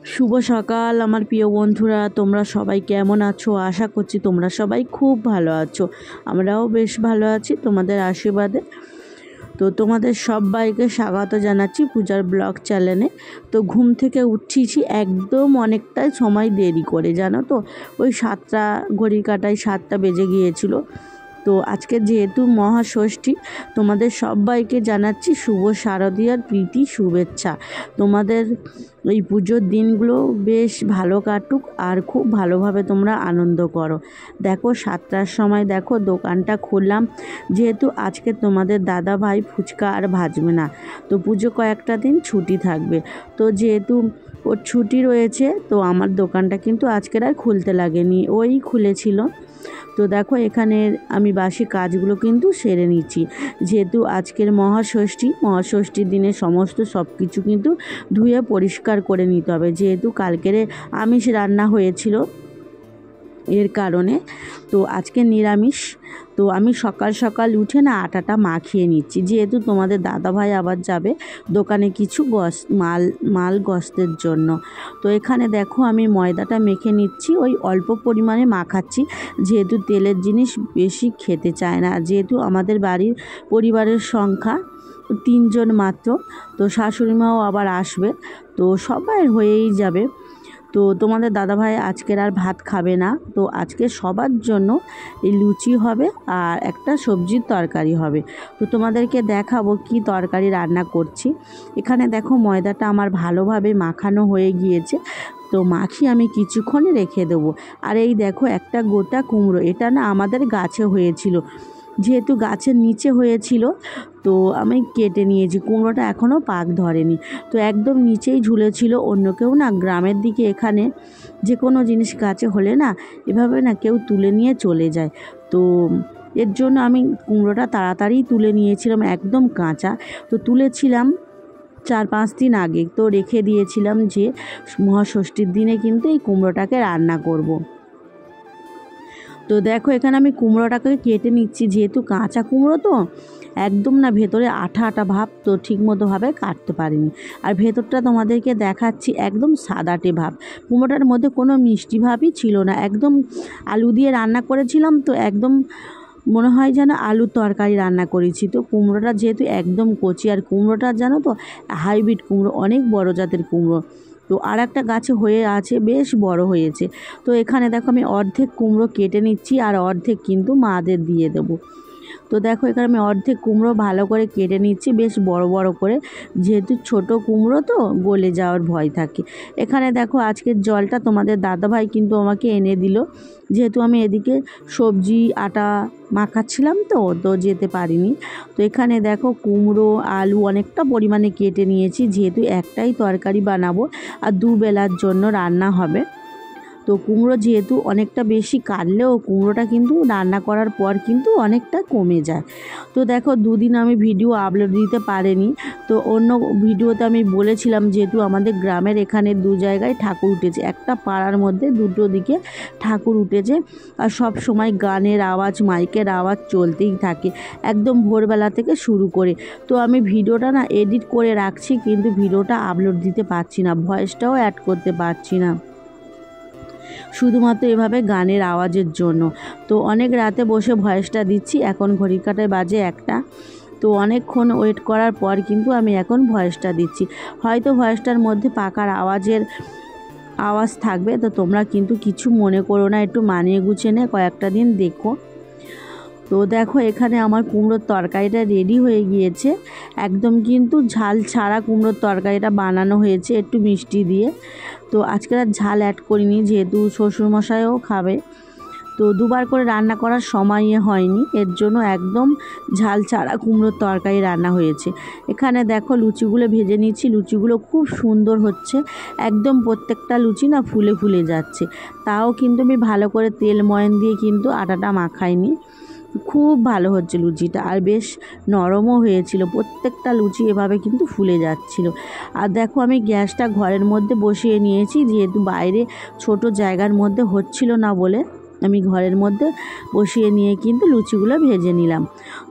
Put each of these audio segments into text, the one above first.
শুভ সকাল আমার প্রিয় বন্ধুরা, তোমরা সবাই কেমন আছো? আশা করছি তোমরা সবাই খুব ভালো আছো। আমরাও বেশ ভালো আছি তোমাদের আশীর্বাদে। তো তোমাদের সবাইকে স্বাগত জানাচ্ছি পূজার ব্লগ চ্যানেলে। তো ঘুম থেকে উঠছি একদম অনেকটাই সময় দেরি করে, জানো তো, ওই 7টা ঘড়ি কাটায় 7টা বেজে গিয়েছিল। তো আজকে যেহেতু মহাষষ্ঠী, তোমাদের সবাইকে জানাচ্ছি শুভ শারদীয়ার প্রীতি শুভেচ্ছা। তোমাদের এই পুজোর দিনগুলো বেশ ভালো কাটুক আর খুব ভালোভাবে তোমরা আনন্দ করো। দেখো 7টার সময় দেখো দোকানটা খুললাম, যেহেতু আজকে তোমাদের দাদা ভাই ফুচকা আর ভাজবে না। তো পুজো কয়েকটা দিন ছুটি থাকবে, তো যেহেতু ওর ছুটি রয়েছে তো আমার দোকানটা কিন্তু আজকের আর খুলতে লাগেনি, ওই খুলেছিল। তো দেখো এখানে আমি বাসি কাজগুলো কিন্তু সেরে নিচ্ছি, যেহেতু আজকের মহাষষ্ঠীর দিনে সমস্ত সব কিছু কিন্তু ধুয়ে পরিষ্কার করে নিতে হবে, যেহেতু কালকের আমিষ রান্না হয়েছিল এর কারণে। তো আজকে নিরামিষ। তো আমি সকাল সকাল উঠে না আটাটা মাখিয়ে নিচ্ছি, যেহেতু তোমাদের দাদাভাই আবার যাবে দোকানে কিছু মাল গস্তের জন্য। তো এখানে দেখো আমি ময়দাটা মেখে নিচ্ছি, ওই অল্প পরিমাণে মাখাচ্ছি, যেহেতু তেলের জিনিস বেশি খেতে চায় না। যেহেতু আমাদের পরিবারের সংখ্যা 3 জন মাত্র, তো শাশুড়িমাও আবার আসবে, তো সবাই হয়েই যাবে। তো তোমাদের দাদাভাই আজকের আর ভাত খাবে না, তো আজকে সবার জন্য এই লুচি হবে আর একটা সবজির তরকারি হবে। তো তোমাদেরকে দেখাবো কি তরকারি রান্না করছি। এখানে দেখো ময়দাটা আমার ভালোভাবে মাখানো হয়ে গিয়েছে, তো মাখিয়ে আমি কিছুক্ষণ রেখে দেবো। আর এই দেখো একটা গোটা কুমড়ো, এটা না আমাদের গাছে হয়েছিল, যেহেতু গাছের নিচে হয়েছিল তো আমি কেটে নিয়েছি। কুমড়োটা এখনও পাক ধরেনি, তো একদম নিচেই ঝুলেছিল। অন্য কেউ না গ্রামের দিকে এখানে যে কোনো জিনিস গাছে হলে না এভাবে না কেউ তুলে নিয়ে চলে যায়, তো এর জন্য আমি কুমড়োটা তাড়াতাড়ি তুলে নিয়েছিলাম, একদম কাঁচা। তো তুলেছিলাম 4-5 দিন আগে, তো রেখে দিয়েছিলাম যে মহাষষ্ঠীর দিনে কিন্তু এই কুমড়োটাকে রান্না করব। তো দেখো এখানে আমি কুমড়োটাকে কেটে নিচ্ছি, যেহেতু কাঁচা কুমড়ো তো একদম না ভেতরে আঠা আঠা ভাব, তো ঠিকমতোভাবে কাটতে পারিনি। আর ভেতরটা তোমাদেরকে দেখাচ্ছি একদম সাদাটে ভাব, কুমড়োটার মধ্যে কোনো মিষ্টি ভাবই ছিল না। একদম আলু দিয়ে রান্না করেছিলাম, তো একদম মনে হয় যেন আলুর তরকারি রান্না করেছি। তো কুমড়োটা যেহেতু একদম কচি, আর কুমড়োটা জানো তো হাইব্রিড কুমড়ো, অনেক বড় জাতের কুমড়ো। তো আর একটা গাছে হয়ে আছে, বেশ বড় হয়েছে। তো এখানে দেখো আমি অর্ধেক কুমড়ো কেটে নিচ্ছি আর অর্ধেক কিন্তু মাদের দিয়ে দেবো। তো দেখো এখানে আমি অর্ধেক কুমড়ো ভালো করে কেটে নিচ্ছি, বেশ বড় বড় করে, যেহেতু ছোট কুমড়ো তো গলে যাওয়ার ভয় থাকে। এখানে দেখো আজকের জলটা তোমাদের দাদাভাই কিন্তু আমাকে এনে দিল, যেহেতু আমি এদিকে সবজি আটা মাখাচ্ছিলাম তো যেতে পারিনি। তো এখানে দেখো কুমড়ো আলু অনেকটা পরিমাণে কেটে নিয়েছি, যেহেতু একটাই তরকারি বানাবো আর দুবেলার জন্য রান্না হবে। তো কুমড়ো যেহেতু অনেকটা বেশি কাটলেও কুমড়োটা কিন্তু রান্না করার পর কিন্তু অনেকটা কমে যায়। তো দেখো 2 দিন আমি ভিডিও আপলোড দিতে পারিনি। তো অন্য ভিডিওতে আমি বলেছিলাম, যেহেতু আমাদের গ্রামের এখানে 2 জায়গায় ঠাকুর উঠেছে, একটা পাড়ার মধ্যে 2টো দিকে ঠাকুর উঠেছে, আর সব সময় গানের আওয়াজ মাইকের আওয়াজ চলতেই থাকে একদম ভোরবেলা থেকে শুরু করে। তো আমি ভিডিওটা না এডিট করে রাখছি, কিন্তু ভিডিওটা আপলোড দিতে পারছি না, ভয়েসটাও অ্যাড করতে পারছি না, শুধুমাত্র এভাবে গানের আওয়াজের জন্য। তো অনেক রাতে বসে ভয়েসটা দিচ্ছি, এখন ঘড়ির কাঁটায় বাজে 1টা। তো অনেকক্ষণ ওয়েট করার পর কিন্তু আমি এখন ভয়েসটা দিচ্ছি। হয়তো ভয়েসটার মধ্যে পাকার আওয়াজ থাকবে, তো তোমরা কিন্তু কিছু মনে করো না, একটু মানিয়ে গুছিয়ে নে, কয়েকটা দিন দেখো। তো দেখো এখানে আমার কুমড়োর তরকারিটা রেডি হয়ে গিয়েছে, একদম কিন্তু ঝাল ছাড়া কুমড়োর তরকারিটা বানানো হয়েছে একটু মিষ্টি দিয়ে। তো আজকে আর ঝাল অ্যাড করিনি, যেহেতু শ্বশুরমশাইও খাবে, তো 2বার করে রান্না করার সময় হয়নি, এর জন্য একদম ঝাল ছাড়া কুমড়োর তরকারি রান্না হয়েছে। এখানে দেখো লুচিগুলো ভেজে নিচ্ছি, লুচিগুলো খুব সুন্দর হচ্ছে, একদম প্রত্যেকটা লুচি না ফুলে ফুলে যাচ্ছে। তাও কিন্তু আমি ভালো করে তেল ময়ন দিয়ে কিন্তু আটাটা মাখাইনি, খুব ভালো হচ্ছে লুচিটা, আর বেশ নরমও হয়েছিল, প্রত্যেকটা লুচি এভাবে কিন্তু ফুলে যাচ্ছিল। আর দেখো আমি গ্যাসটা ঘরের মধ্যে বসিয়ে নিয়েছি, যেহেতু বাইরে ছোট জায়গার মধ্যে হচ্ছিল না বলে। আমি ঘরের মধ্যে বসিয়ে নিয়ে কিন্তু লুচিগুলো ভেজে নিলাম।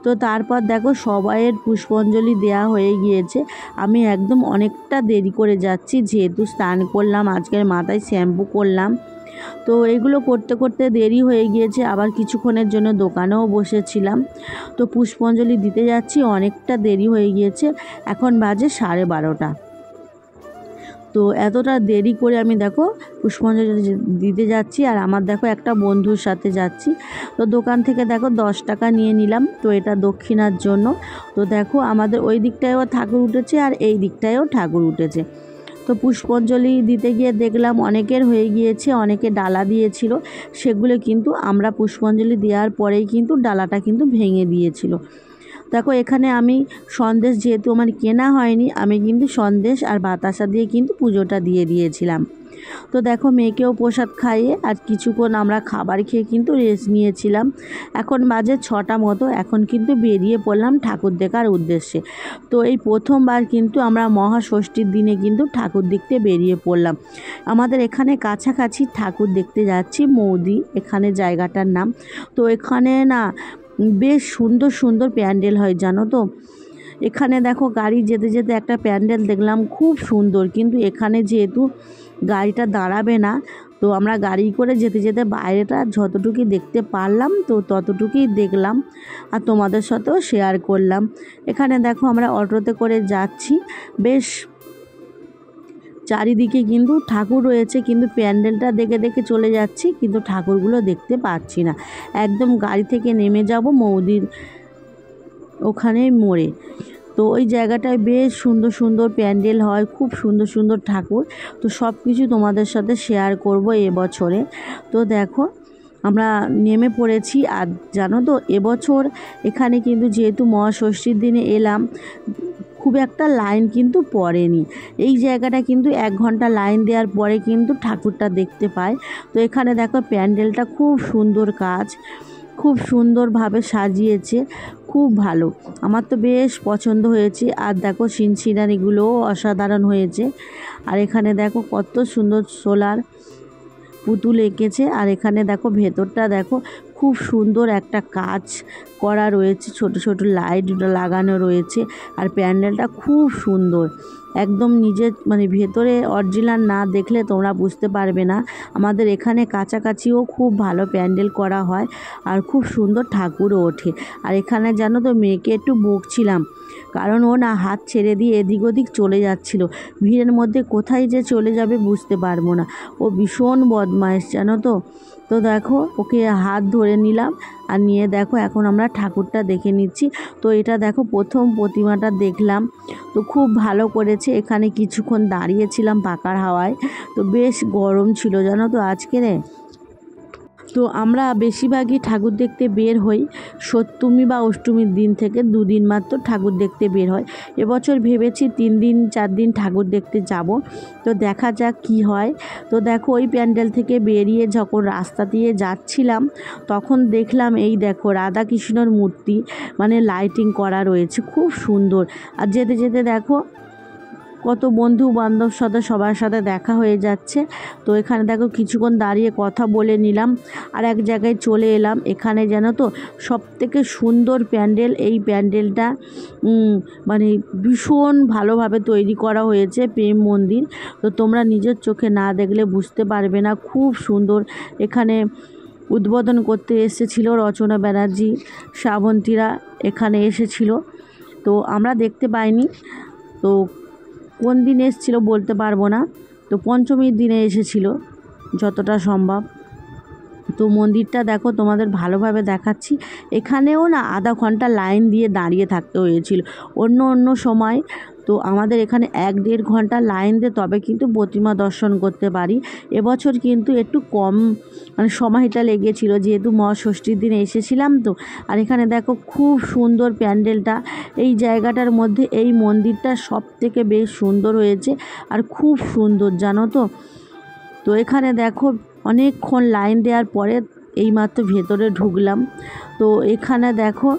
তো তারপর দেখো সবাইয়ের পুষ্পাঞ্জলি দেওয়া হয়ে গিয়েছে। আমি একদম অনেকটা দেরি করে যাচ্ছি, যেহেতু স্নান করলাম, আজকের মাথায় শ্যাম্পু করলাম। তো এগুলো করতে করতে দেরি হয়ে গিয়েছে। আবার কিছুক্ষণের জন্য দোকানেও বসেছিলাম। তো পুষ্পাঞ্জলি দিতে যাচ্ছি, অনেকটা দেরি হয়ে গিয়েছে, এখন বাজে 12:30। তো এতটা দেরি করে আমি দেখো পুষ্পাঞ্জলি দিতে যাচ্ছি, আর আমার দেখো একটা বন্ধুর সাথে যাচ্ছি। তো দোকান থেকে দেখো 10 টাকা নিয়ে নিলাম, তো এটা দক্ষিণার জন্য। তো দেখো আমাদের ওই দিকটায়ও ঠাকুর উঠেছে আর এই দিকটায়ও ঠাকুর উঠেছে। তো পুষ্পাঞ্জলি দিতে গিয়ে দেখলাম অনেকের হয়ে গিয়েছে, অনেকে ডালা দিয়েছিল, সেগুলো কিন্তু আমরা পুষ্পাঞ্জলি দেওয়ার পরেই কিন্তু ডালাটা কিন্তু ভেঙে দিয়েছিল। দেখো এখানে আমি সন্দেশ, যেহেতু আমার কেনা হয়নি, আমি কিন্তু সন্দেশ আর বাতাসা দিয়ে কিন্তু পুজোটা দিয়ে দিয়েছিলাম। তো দেখো মেয়েকেও প্রসাদ খাইয়ে আর কিছুক্ষণ আমরা খাবার খেয়ে কিন্তু রেস্ট নিয়েছিলাম। এখন বাজে 6টা মতো, এখন কিন্তু বেরিয়ে পড়লাম ঠাকুর দেখার উদ্দেশ্যে। তো এই প্রথমবার কিন্তু আমরা মহাষষ্ঠীর দিনে কিন্তু ঠাকুর দেখতে বেরিয়ে পড়লাম। আমাদের এখানে কাছাকাছি ঠাকুর দেখতে যাচ্ছি, মৌদি এখানে জায়গাটার নাম। তো এখানে না বেশ সুন্দর সুন্দর প্যান্ডেল হয় জানো তো। এখানে দেখো গাড়ি যেতে যেতে একটা প্যান্ডেল দেখলাম, খুব সুন্দর, কিন্তু এখানে যেহেতু গাড়িটা দাঁড়াবে না, তো আমরা গাড়ি করে যেতে যেতে বাইরেটা যতটুকুই দেখতে পারলাম তো ততটুকুই দেখলাম আর তোমাদের সাথেও শেয়ার করলাম। এখানে দেখো আমরা অটোতে করে যাচ্ছি, বেশ চারিদিকে কিন্তু ঠাকুর রয়েছে, কিন্তু প্যান্ডেলটা দেখে দেখে চলে যাচ্ছি, কিন্তু ঠাকুরগুলো দেখতে পাচ্ছি না। একদম গাড়ি থেকে নেমে যাব মৌদির ওখানে মোড়ে। তো ওই জায়গাটায় বেশ সুন্দর সুন্দর প্যান্ডেল হয়, খুব সুন্দর সুন্দর ঠাকুর। তো সব কিছু তোমাদের সাথে শেয়ার করব এবছরে। তো দেখো আমরা নেমে পড়েছি। আর জানো তো এবছর এখানে কিন্তু যেহেতু মহাষষ্ঠীর দিনে এলাম, খুব একটা লাইন কিন্তু পড়েনি। এই জায়গাটা কিন্তু 1 ঘন্টা লাইন দেওয়ার পরে কিন্তু ঠাকুরটা দেখতে পায়। তো এখানে দেখো প্যান্ডেলটা খুব সুন্দর কাজ, খুব সুন্দরভাবে সাজিয়েছে, খুব ভালো, আমার তো বেশ পছন্দ হয়েছে। আর দেখো সিনসিনারিগুলোও অসাধারণ হয়েছে। আর এখানে দেখো কত সুন্দর সোলার পুতুল এঁকেছে। আর এখানে দেখো ভেতরটা দেখো খুব সুন্দর একটা কাজ করা রয়েছে, ছোট ছোট লাইট লাগানো রয়েছে। আর প্যান্ডেলটা খুব সুন্দর, একদম নিজের মানে ভেতরে অরিজিনাল না দেখলে তোমরা বুঝতে পারবে না। আমাদের এখানে কাছাকাছিও খুব ভালো প্যান্ডেল করা হয় আর খুব সুন্দর ঠাকুরও ওঠে। আর এখানে জানো তো মেয়েকে একটু বকছিলাম, কারণ ও না হাত ছেড়ে দিয়ে এদিক ওদিক চলে যাচ্ছিল, ভিড়ের মধ্যে কোথায় যে চলে যাবে বুঝতে পারবো না। ও ভীষণ বদমাইশ জানো তো। তো দেখো ওকে হাত ধরে নিলাম আর নিয়ে দেখো এখন আমরা ঠাকুরটা দেখে নিচ্ছি। তো এটা দেখো প্রথম প্রতিমাটা দেখলাম, তো খুব ভালো করেছে। এখানে কিছুক্ষণ দাঁড়িয়েছিলাম পাকার হাওয়ায়, তো বেশ গরম ছিল জানো তো আজকে। তো আমরা বেশিরভাগই ঠাকুর দেখতে বের হই সপ্তমী বা অষ্টমীর দিন থেকে, 2 দিন মাত্র ঠাকুর দেখতে বের হয়। এবছর ভেবেছি 3 দিন 4 দিন ঠাকুর দেখতে যাব, তো দেখা যাক কি হয়। তো দেখো ওই প্যান্ডেল থেকে বেরিয়ে যখন রাস্তা দিয়ে যাচ্ছিলাম, তখন দেখলাম এই দেখো রাধাকৃষ্ণর মূর্তি মানে লাইটিং করা রয়েছে, খুব সুন্দর। আর যেতে যেতে দেখো কত বন্ধু বান্ধব সাথে সবার সাথে দেখা হয়ে যাচ্ছে। তো এখানে দেখো কিছুক্ষণ দাঁড়িয়ে কথা বলে নিলাম, আর এক জায়গায় চলে এলাম। এখানে জানো তো সবথেকে সুন্দর প্যান্ডেল, এই প্যান্ডেলটা মানে ভীষণ ভালোভাবে তৈরি করা হয়েছে, প্রেম মন্দির। তো তোমরা নিজের চোখে না দেখলে বুঝতে পারবে না, খুব সুন্দর। এখানে উদ্বোধন করতে এসেছিল রচনা ব্যানার্জি, শ্রাবন্তীরা এখানে এসেছিল, তো আমরা দেখতে পাইনি। তো কোন দিন এসেছিলো বলতে পারবো না, তো পঞ্চমীর দিনে এসেছিলো যতটা সম্ভব। তো মন্দিরটা দেখো তোমাদের ভালোভাবে দেখাচ্ছি। এখানেও না আধা ঘন্টা লাইন দিয়ে দাঁড়িয়ে থাকতে হয়েছিল অন্য সময়। তো আমাদের এখানে 1-1.5 ঘন্টা লাইন দিয়ে তবে কিন্তু প্রতিমা দর্শন করতে পারি। এবছর কিন্তু একটু কম মানে সময়টা লেগেছিল, যেহেতু মহাষষ্ঠীর দিনে এসেছিলাম তো। আর এখানে দেখো খুব সুন্দর প্যান্ডেলটা, এই জায়গাটার মধ্যে এই মন্দিরটা সব থেকে বেশ সুন্দর হয়েছে আর খুব সুন্দর জানো তো। তো এখানে দেখো অনেকক্ষণ লাইন দেওয়ার পরে এইমাত্র ভেতরে ঢুকলাম। তো এখানে দেখো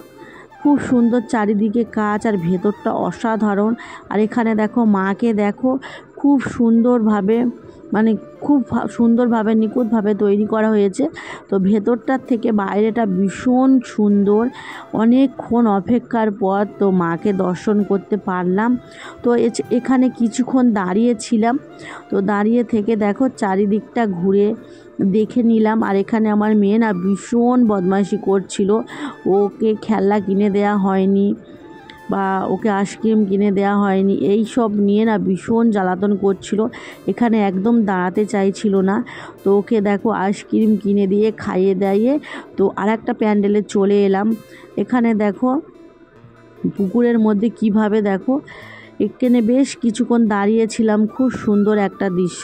খুব সুন্দর চারিদিকে কাজ আর ভেতরটা অসাধারণ। আর এখানে দেখো মাকে দেখো খুব সুন্দরভাবে মানে খুব সুন্দরভাবে নিখুঁতভাবে তৈরি করা হয়েছে। তো ভেতরটার থেকে বাইরেটা ভীষণ সুন্দর। অনেকক্ষণ অপেক্ষার পর তো মাকে দর্শন করতে পারলাম। তো এখানে কিছুক্ষণ দাঁড়িয়েছিলাম। তো দাঁড়িয়ে থেকে দেখো চারিদিকটা ঘুরে দেখে নিলাম। আর এখানে আমার মেয়ে না ভীষণ বদমাইশি করছিল। ওকে খেলনা কিনে দেওয়া হয়নি বা ওকে আইসক্রিম কিনে দেওয়া হয়নি, এই সব নিয়ে না ভীষণ জ্বালাতন করছিল। এখানে একদম দাঁড়াতে চাইছিল না। তো ওকে দেখো আইসক্রিম কিনে দিয়ে খাইয়ে দাইয়ে তো আরেকটা প্যান্ডেলে চলে এলাম। এখানে দেখো পুকুরের মধ্যে কিভাবে দেখো এখানে বেশ কিছুক্ষণ দাঁড়িয়েছিলাম। খুব সুন্দর একটা দৃশ্য,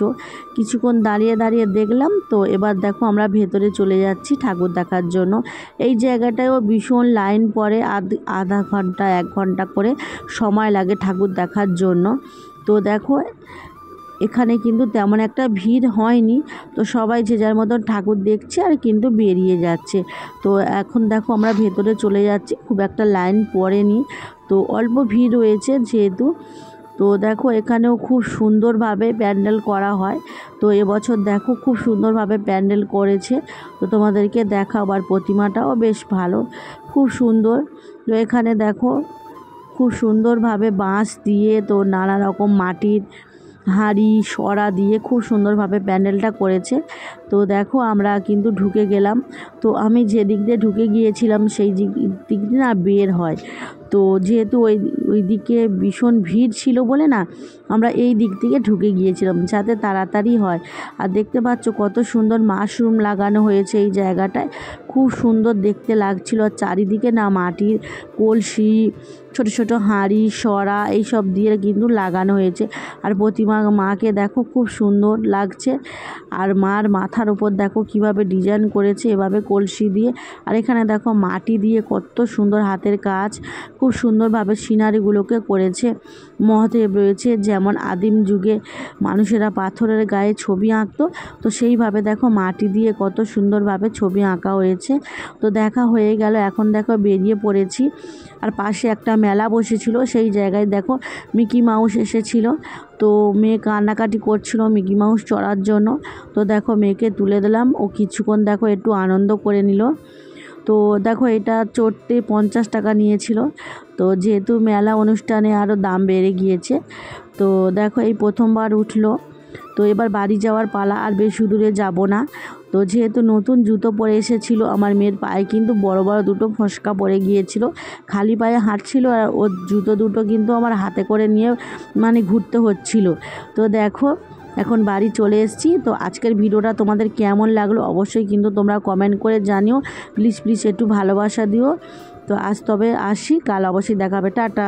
কিছুক্ষণ দাঁড়িয়ে দাঁড়িয়ে দেখলাম। তো এবার দেখো আমরা ভেতরে চলে যাচ্ছি ঠাকুর দেখার জন্য। এই জায়গাটায়ও ভীষণ লাইন পড়ে, আধা ঘন্টা 1 ঘন্টা করে সময় লাগে ঠাকুর দেখার জন্য। তো দেখো এখানে কিন্তু তেমন একটা ভিড় হয়নি। তো সবাই যে যার মতন ঠাকুর দেখছে আর কিন্তু বেরিয়ে যাচ্ছে। তো এখন দেখো আমরা ভেতরে চলে যাচ্ছি, খুব একটা লাইন পড়েনি, তো অল্প ভিড় রয়েছে যেহেতু। তো দেখো এখানেও খুব সুন্দরভাবে প্যান্ডেল করা হয়। তো এবছর দেখো খুব সুন্দরভাবে প্যান্ডেল করেছে। তো তোমাদেরকে দেখাবার প্রতিমাটাও বেশ ভালো, খুব সুন্দর। তো এখানে দেখো খুব সুন্দরভাবে বাঁশ দিয়ে তো নানা রকম মাটির হাঁড়ি সরা দিয়ে খুব সুন্দরভাবে প্যান্ডেলটা করেছে। তো দেখো আমরা কিন্তু ঢুকে গেলাম। তো আমি যে দিক দিয়ে ঢুকে গিয়েছিলাম সেই দিক দিয়ে না বের হয়। তো যেহেতু ওই দিকে ভীষণ ভিড় ছিল বলে না আমরা এই দিক থেকে ঢুকে গিয়েছিলাম যাতে তাড়াতাড়ি হয়। আর দেখতে পাচ্ছ কত সুন্দর মাশরুম লাগানো হয়েছে এই জায়গাটায়, খুব সুন্দর দেখতে লাগছিল। আর চারিদিকে না মাটির কলসি, ছোট ছোট হাঁড়ি সরা এইসব দিয়ে কিন্তু লাগানো হয়েছে। আর প্রতিমা মাকে দেখো খুব সুন্দর লাগছে। আর মার মাথার উপর দেখো কিভাবে ডিজাইন করেছে এভাবে কলসি দিয়ে। আর এখানে দেখো মাটি দিয়ে কত সুন্দর হাতের কাজ, খুব সুন্দরভাবে সিনারিগুলোকে করেছে। মহাদেব রয়েছে, যেমন আদিম যুগে মানুষেরা পাথরের গায়ে ছবি আঁকতো, তো সেইভাবে দেখো মাটি দিয়ে কত সুন্দরভাবে ছবি আঁকা হয়েছে। তো দেখা হয়ে গেল, এখন দেখো বেরিয়ে পড়েছি। আর পাশে একটা মেলা বসেছিল, সেই জায়গায় দেখো মিকি মাউস এসেছিল। তো মেয়ে কান্নাকাটি করছিল মিকি মাউস চড়ার জন্য। তো দেখো মেয়েকে তুলে দিলাম, ও কিছুক্ষণ দেখো একটু আনন্দ করে নিল। তো দেখো এটা চড়তে 50 টাকা নিয়েছিল। তো যেহেতু মেলা অনুষ্ঠানে আরও দাম বেড়ে গিয়েছে, তো দেখো এই প্রথমবার উঠলো। তো এবার বাড়ি যাওয়ার পালা, আর বেশি দূরে যাব না। তো যেহেতু নতুন জুতো পরে এসেছিল, আমার মেয়ের পায়ে কিন্তু বড় বড় দুটো ফোসকা পড়ে গিয়েছিল, খালি পায়ে হাঁটছিল। আর ওর জুতো দুটো কিন্তু আমার হাতে করে নিয়ে মানে ঘুরতে হচ্ছিল। তো দেখো এখন বাড়ি চলে এসেছি। তো আজকের ভিডিওটা তোমাদের কেমন লাগলো অবশ্যই কিন্তু তোমরা কমেন্ট করে জানিও। প্লিজ প্লিজ একটু ভালোবাসা দিও। তো আজ তবে আসি, কাল অবশ্যই দেখা হবে, টাটা।